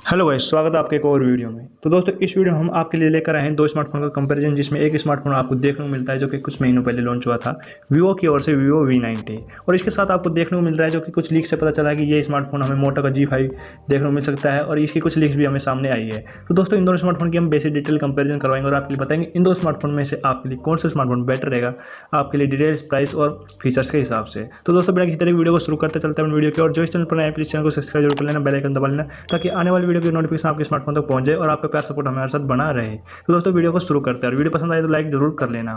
Hello guys, स्वागत है आपके एक और वीडियो में। तो दोस्तों, इस वीडियो में हम आपके लिए लेकर आए हैं दो स्मार्टफोन का कंपैरिजन, जिसमें एक स्मार्टफोन आपको देखने को मिलता है जो कि कुछ महीनों पहले लॉन्च हुआ था वीवो की ओर से, वीवो V90। और इसके साथ आपको देखने को मिल रहा है, जो कि कुछ लीक से पता चला कि ये स्मार्टफोन हमें मोटो का G5 देखने को मिल सकता है, और इसकी कुछ लीक्स भी हमें सामने आई है। तो दोस्तों, इन दोनों स्मार्टफोन की हम बेसिक डिटेल कंपेरिजन करवाएंगे और आपके लिए बताएंगे इन दो स्मार्टफोन में से आपके लिए कौन सा स्मार्टफोन बेटर रहेगा आपके लिए, डिटेल्स, प्राइस और फीचर्स के हिसाब से। तो दोस्तों, बिना किसी तरह की वीडियो को शुरू करते चलते हैं वीडियो की, और जो इस चैनल पर नए प्लीज चैनल को सब्सक्राइब जरूर कर लेना, बेल आइकन दबा लेना, ताकि आने वाली वीडियो की नोटिफिकेशन आपके स्मार्टफोन तक पहुंच जाए और आपका प्यार सपोर्ट हमारे साथ बना रहे। तो दोस्तों, वीडियो को शुरू करते हैं, और वीडियो पसंद आए तो लाइक जरूर कर लेना।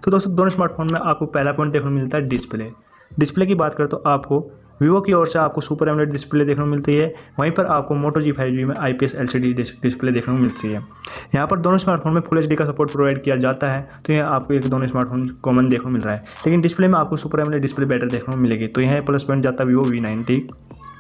तो दोस्तों, दोनों स्मार्टफोन में आपको पहला पॉइंट देखने को मिलता है डिस्प्ले की बात करें तो आपको वीवो की ओर से आपको सुपर एमोलेड डिस्प्ले देखने को मिलती है, वहीं पर आपको मोटो G5 में IPS LCD डिस्प्ले देखने को मिलती है। यहाँ पर दोनों स्मार्टफोन में फुल HD का सपोर्ट प्रोवाइड किया जाता है, तो यह आपको एक दोनों स्मार्टफोन कॉमन देखने को मिल रहा है, लेकिन डिस्प्ले में आपको सुपर एमोलेड डिस्प्ले बेटर देखने को मिलेगी, तो यह प्लस पॉइंट जाता है वीवो V90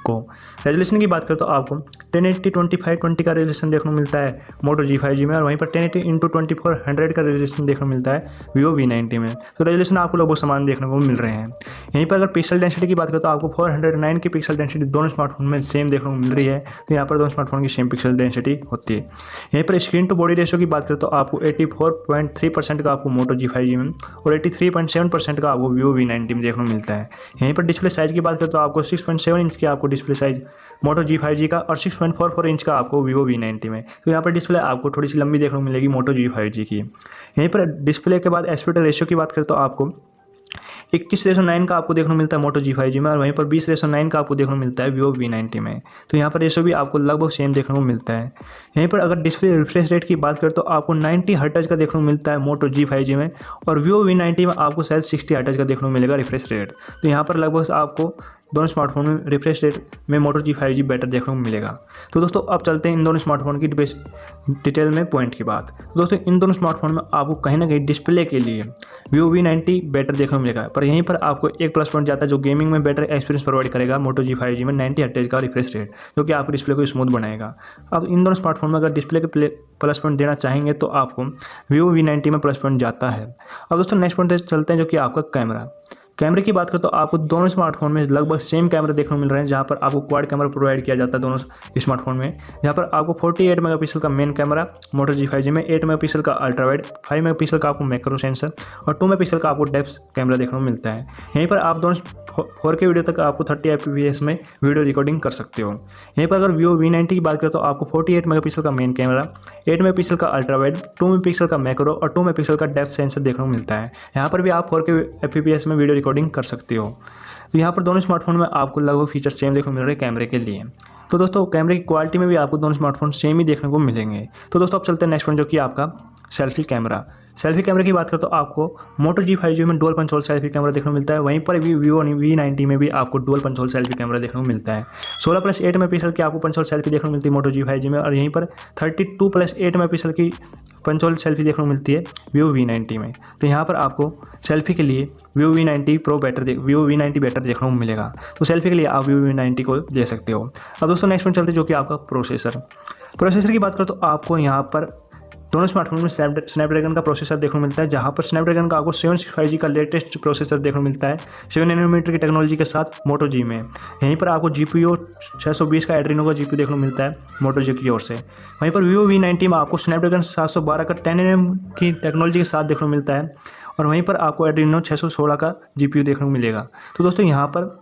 को। रेजोल्यूशन की बात करें तो आपको 1080x2520 का रेजोल्यूशन देखने को मिलता है मोटो G5 में, और वहीं पर 1080x2400 का रेजोल्यूशन देखने को मिलता है वीवो V90 में। तो रेजोल्यूशन आपको लगभग समान देखने को मिल रहे हैं। यहीं पर अगर पिक्सल डेंसिटी की बात करें तो आपको 409 की पिक्सल डेंसिटी दोनों स्मार्टफोन में सेम देखने को मिल रही है, तो यहाँ पर दोनों स्मार्टफोन की सेम पिक्सल डेंसिटी होती है। यहीं पर स्क्रीन टू बॉडी रेशियो की बात करें तो आपको 84.3% का आपको मोटो G5 में और 83.7% का आपको वीवो V90 में देखने को मिलता है। यहीं पर डिस्प्ले साइज की बात करें तो आपको 6.7 इंच की आपको डिस्प्ले साइज मोटो G5 का और 6.44 इंच का आपको वीवो V90 में, तो यहाँ पर डिस्प्ले आपको थोड़ी सी लंबी देखने को मिलेगी मोटो G5 की। यहीं पर डिस्प्ले के बाद एस्पेक्ट रेशियो की बात करें तो आपको 21:9 का आपको देखने को मिलता है मोटो G5 में, और वहीं पर 20:9 का आपको देखने को मिलता है वीवो V90 में, तो यहाँ पर रेशियो भी आपको लगभग सेम देखने को मिलता है। यहीं पर अगर डिस्प्ले रिफ्रेश रेट की बात करें तो आपको 90 हर्ट्ज का देखने को मिलता है मोटो G5 में, और वीवो V90 में आपको शायद 60 हर्ट्ज का देखने को मिलेगा रिफ्रेश रेट, तो यहाँ पर लगभग आपको दोनों स्मार्टफोन में रिफ्रेश रेट में मोटो G5 बेटर देखने को मिलेगा। तो दोस्तों, अब चलते हैं इन दोनों स्मार्टफोन की डिटेल में पॉइंट की बात। तो दोस्तों, इन दोनों स्मार्टफोन में आपको कहीं ना कहीं डिस्प्ले के लिए वीवो V90 बेटर देखने को मिलेगा, पर यहीं पर आपको एक प्लस पॉइंट जाता है जो गेमिंग में बेटर एक्सपीरियंस प्रोवाइड करेगा मोटो G5 में 90 हर्ट्ज का रिफ्रेश रेट, जो कि आपको डिस्प्ले को स्मूथ बनाएगा। अब इन दोनों स्मार्टफोन में अगर डिस्प्ले के प्लस पॉइंट देना चाहेंगे तो आपको वीवो V90 में प्लस पॉइंट जाता है। अब दोस्तों, नेक्स्ट पॉइंट चलते हैं, जो कि आपका कैमरे की बात करें तो आपको दोनों स्मार्टफोन में लगभग सेम कैमरा देखने को मिल रहे हैं, जहां पर आपको क्वाड कैमरा प्रोवाइड किया जाता है दोनों स्मार्टफोन में, जहां पर आपको 48 मेगापिक्सल का मेन कैमरा मोटो G5 में, 8 मेगापिक्सल का अल्ट्रा वाइड, 5 मेगापिक्सल का आपको मैक्रो सेंसर और 2 मेगापिक्सल का आपको डेप्थ कैमरा देखने को मिलता है। यहीं पर आप दोनों 4K वीडियो तक आपको 30 FPS में वीडियो रिकॉर्डिंग कर सकते हो। यहीं पर अगर वीवो V90 की बात करें तो आपको 48 मेगापिक्सल का मेन कैमरा, 8 मेगापिक्सल का अल्ट्रा वाइड, 2 मेगापिक्सल का मैक्रो और 2 मेगापिक्सल का डेप्थ सेंसर देखने को मिलता है। यहाँ पर भी आप 4K FPS में वीडियो रिकॉर्डिंग कर सकते हो। तो यहाँ पर दोनों स्मार्टफोन में आपको लगभग फीचर सेम देखने को मिल रहे हैं कैमरे के लिए। तो दोस्तों, कैमरे की क्वालिटी में भी आपको दोनों स्मार्टफोन सेम ही देखने को मिलेंगे। तो दोस्तों, अब चलते हैं नेक्स्ट पॉइंट, जो कि आपका सेल्फी कैमरा की बात करें तो आपको मोटो G5 में dual punch hole selfie camera देखने को मिलता है, वहीं पर भी वीवो V90 में भी आपको dual punch hole selfie camera देखने को मिलता है। 16+8 मेगापिक्सल की आपको पंच होल सेल्फी देखने को मिलती है मोटो G5 में, और यहीं पर 32+8 मेगापिक्सल की पंच होल सेल्फी देखने को मिलती है वीवो V90 में। तो यहाँ पर आपको सेल्फी के लिए वीवो V90 बेटर देखने को मिलेगा, तो सेल्फी के लिए आप वीवो V90 को ले सकते हो। अब दोस्तों, नेक्स्ट पॉइंट चलते हैं, जो कि आपका प्रोसेसर की बात करें तो आपको यहाँ पर दोनों स्मार्टफोन में स्नैपड्रैगन का प्रोसेसर देखने को मिलता है, जहां पर स्नैपड्रैगन का आपको 765G का लेटेस्ट प्रोसेसर देखने को मिलता है 7 नैनोमीटर की टेक्नोलॉजी के साथ मोटो G में। यहीं पर आपको GPU 620 का एड्रीनो का GPU देखने को मिलता है मोटो G की ओर से। वहीं पर वीवो V90 में आपको स्नैपड्रैगन 712 का 10nm की टेक्नोलॉजी के साथ देखने को मिलता है, और वहीं पर आपको एड्रीनो 616 का GPU देखने को मिलेगा। तो दोस्तों, यहाँ पर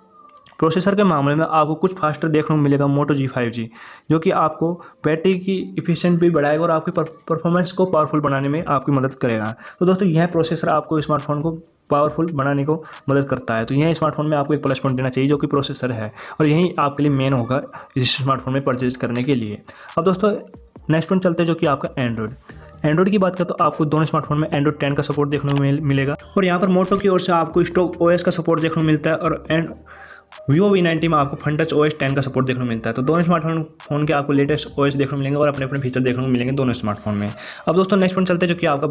प्रोसेसर के मामले में आपको कुछ फास्टर देखने को मिलेगा मोटो G5, जो कि आपको बैटरी की इफिशिएंट भी बढ़ाएगा और आपकी परफॉर्मेंस को पावरफुल बनाने में आपकी मदद करेगा। तो दोस्तों, यह प्रोसेसर आपको स्मार्टफोन को पावरफुल बनाने को मदद करता है, तो यह स्मार्टफोन में आपको एक प्लस पॉइंट देना चाहिए, जो कि प्रोसेसर है, और यही आपके लिए मेन होगा इस स्मार्टफोन में परचेज करने के लिए। अब दोस्तों, नेक्स्ट पॉइंट चलते हैं, जो कि आपका एंड्रॉइड की बात करें तो आपको दोनों स्मार्टफोन में एंड्रॉइड 10 का सपोर्ट देखने को मिलेगा, और यहाँ पर मोटो की ओर से आपको स्टॉक OS का सपोर्ट देखने को मिलता है, और वीवो V90 में आपको FunTouch OS 10 का सपोर्ट देखने को मिलता है। तो दोनों स्मार्टफोन के आपको लेटेस्ट OS देखने को मिलेंगे और अपने अपने फीचर देखने को मिलेंगे दोनों स्मार्टफोन में। अब दोस्तों, नेक्स्ट पॉइंट चलते हैं, जो कि आपका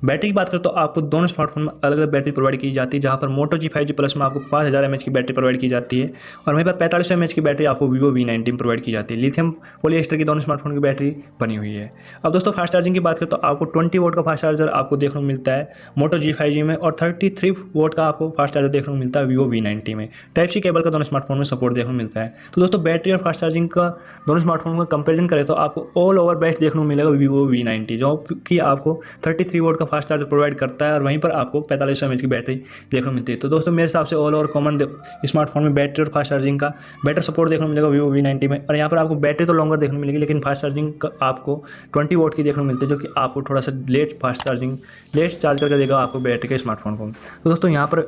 बैटरी की बात करें तो आपको दोनों स्मार्टफोन में अलग अलग बैटरी प्रोवाइड की जाती है, जहाँ पर मोटो G5G प्लस में आपको 5000 mAh की बैटरी प्रोवाइड की जाती है और वहीं पर 4500 mAh की बैटरी आपको Vivo V90 में प्रोवाइड की जाती है। लिथियम पॉलीएस्टर की दोनों स्मार्टफोन की बैटरी बनी हुई है। अब दोस्तों फास्ट चार्जिंग की बात करें तो आपको 20 वोट का फास्ट चार्जर आपको देखने को मिलता है मोटो G5G में और 33 वोट का आपको फास्ट चार्जर देखने को मिलता है Vivo V90 में। टाइप सी केबल का दोनों स्मार्टफोन में सपोर्ट देखने को मिलता है। तो दोस्तों बैटरी और फास्ट चार्जिंग का दोनों स्मार्टफोन का कंपेरिजन करें तो आपको ऑल ओवर बेस्ट देखने को मिलेगा Vivo V90, जो कि आपको 33 वोट का फास्ट चार्जर प्रोवाइड करता है और वहीं पर आपको 4500 mAh की बैटरी देखने को मिलती है। तो दोस्तों मेरे हिसाब से ऑल ओवर कॉमन स्मार्टफोन में बैटरी और फास्ट चार्जिंग का बेटर सपोर्ट देखने को मिलेगा Vivo V90 में। और यहाँ पर आपको बैटरी तो लॉन्गर देखने को मिलेगी, लेकिन फास्ट चार्जिंग का आपको 20 वोट की देखने को मिलती है, जो कि आपको थोड़ा सा लेट चार्ज करके देगा आपको बैटरी के स्मार्टफोन को। तो दोस्तों यहाँ पर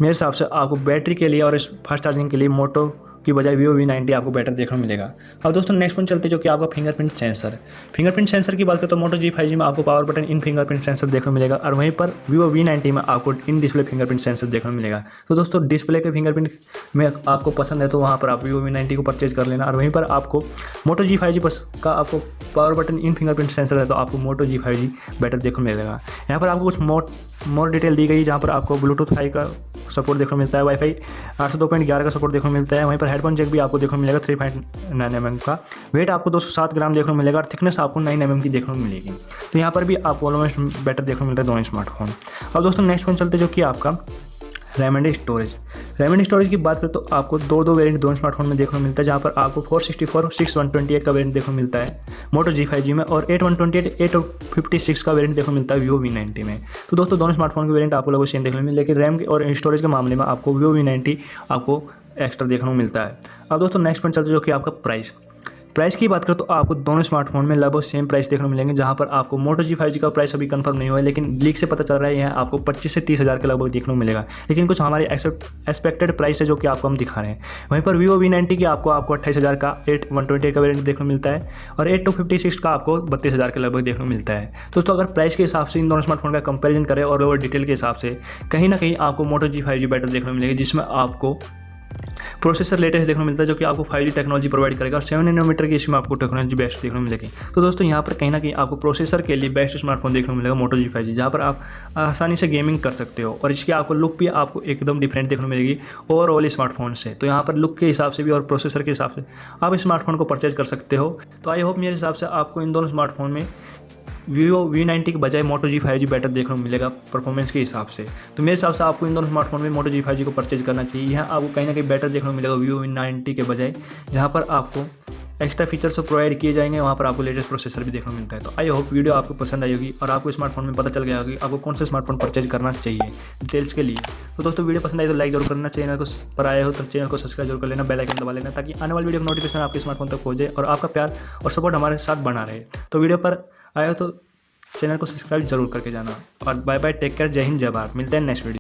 मेरे हिसाब से आपको बैटरी के लिए और इस फास्ट चार्जिंग के लिए मोटो की बजाय Vivo V90 आपको बेटर देखने को मिलेगा। अब दोस्तों नेक्स्ट पॉइंट चलते हैं, जो कि आपका फिंगरप्रिंट सेंसर है। फिंगरप्रिंट सेंसर की बात करें तो मोटो G5G में आपको पावर बटन इन फिंगरप्रिंट सेंसर देखने को मिलेगा और वहीं पर Vivo V90 में आपको इन डिस्प्ले फिंगरप्रिंट सेंसर देखने को मिलेगा। तो दोस्तों डिस्प्ले के फिंगरप्रिंट में आपको पसंद है तो वहाँ पर आप Vivo V90 को परचेज कर लेना और वहीं पर आपको मोटो G5G का आपको पावर बटन इन फिंगरप्रिंट सेंसर है तो आपको मोटो G5G बेटर देखने को मिलेगा। यहाँ पर आपको कुछ मोर डिटेल दी गई, जहाँ पर आपको ब्लूटूथ 5 का सपोर्ट देखने को मिलता है, वाईफाई 802.11 का सपोर्ट देखने को मिलता है, वहीं पर हेडफोन जैक भी आपको देखने को मिलेगा 3.9 mm का। वेट आपको 207 ग्राम देखने को मिलेगा और थिकनेस आपको 9 mm की देखने को मिलेगी। तो यहाँ पर भी आपको ऑलमोस्ट बेटर देखने को मिल रहा है दोनों स्मार्टफोन। अब दोस्तों नेक्स्ट पॉइंट चलते जो कि आपका रैम एंड स्टोरेज की बात करें तो आपको दो वेरिएंट दोनों स्मार्टफोन में देखने को मिलता है, जहाँ पर आपको 464 6/128 का वेरिएंट देखने को मिलता है मोटो G5G में और 8/128 856 का वेरिएंट देखने को मिलता है Vivo V90 में। तो दोस्तों दोनों स्मार्टफोन के वेरिएंट आपको लोगों सेम देखने को मिले, लेकिन रैम और स्टोरेज के मामले में आपको Vivo V90 आपको एक्स्ट्रा देखने को मिलता है। अब दोस्तों नेक्स्ट पॉइंट चलते जो कि आपका प्राइस की बात करें तो आपको दोनों स्मार्टफोन में लगभग सेम प्राइस देखने को मिलेंगे, जहां पर आपको मोटो G5G का प्राइस अभी कंफर्म नहीं हुआ है, लेकिन लीक से पता चल रहा है यह आपको 25 से 30 हज़ार के लगभग देखने को मिलेगा। लेकिन कुछ हमारी एक्सपेक्टेड प्राइस है जो कि आपको हम दिखा रहे हैं। वहीं पर Vivo V90 की आपको 28,000 का 8/128 का वेरिएंट देखने को मिलता है और 8/256 का आपको 32,000 के लगभग देखने को मिलता है। तो अगर प्राइस के हिसाब से इन दोनों स्मार्टफोन का कंपेरिजन करें और ओवर डिटेल के हिसाब से कहीं ना कहीं आपको मोटो G5G बेटर देखने को मिलेगी, जिसमें आपको प्रोसेसर लेटेस्ट देखने को मिलता है, जो कि आपको 5G टेक्नोलॉजी प्रोवाइड करेगा और 7 नैनोमीटर की इसमें आपको टेक्नोलॉजी बेस्ट देखने को मिलेगी। तो दोस्तों यहाँ पर कहीं ना कहीं आपको प्रोसेसर के लिए बेस्ट स्मार्टफोन देखने को मिलेगा मोटो G5G, जहाँ पर आप आसानी से गेमिंग कर सकते हो और इसकी आपको लुक भी आपको एकदम डिफरेंट देखने को मिलेगी ओवरऑल स्मार्टफोन से। तो यहाँ पर लुक के हिसाब से भी और प्रोसेसर के हिसाब से आप इस स्मार्टफोन को परचेज कर सकते हो। तो आई होप मेरे हिसाब से आपको इन दोनों स्मार्टफोन में Vivo V90 के बजाय मोटो G5G बेटर देखने को मिलेगा परफॉर्मेंस के हिसाब से। तो मेरे हिसाब से आपको इन दोनों स्मार्टफोन में मोटो G5G को परचेज करना चाहिए। यहाँ आपको कहीं ना कहीं बेटर देखने को मिलेगा Vivo V90 के बजाय, जहाँ पर आपको एक्स्ट्रा फीचर्स प्रोवाइड किए जाएंगे, वहाँ पर आपको लेटेस्ट प्रोसेसर भी देखने को मिलता है। तो आई होप वीडियो आपको पसंद आई होगी और आपको स्मार्टफोन में पता चल गया होगा कि आपको कौन सा स्मार्टफोन परचेज करना चाहिए डिटेल्स के लिए। तो दोस्तों वीडियो पसंद आई तो लाइक जरूर करना, चैनल को पर आए हो तो चैनल को सब्सक्राइब जरूर कर लेना, बेल आइकन दबा लेना, ताकि आने वाली वीडियो का नोटिफिकेशन आपके स्मार्टफोन तक पहुंचे और आपका प्यार और सपोर्ट हमारे साथ बना रहे। तो वीडियो पर आए हो तो चैनल को सब्सक्राइब जरूर करके जाना और बाय बाय, टेक केयर, जय हिंद, जय भारत। मिलते हैं नेक्स्ट वीडियो।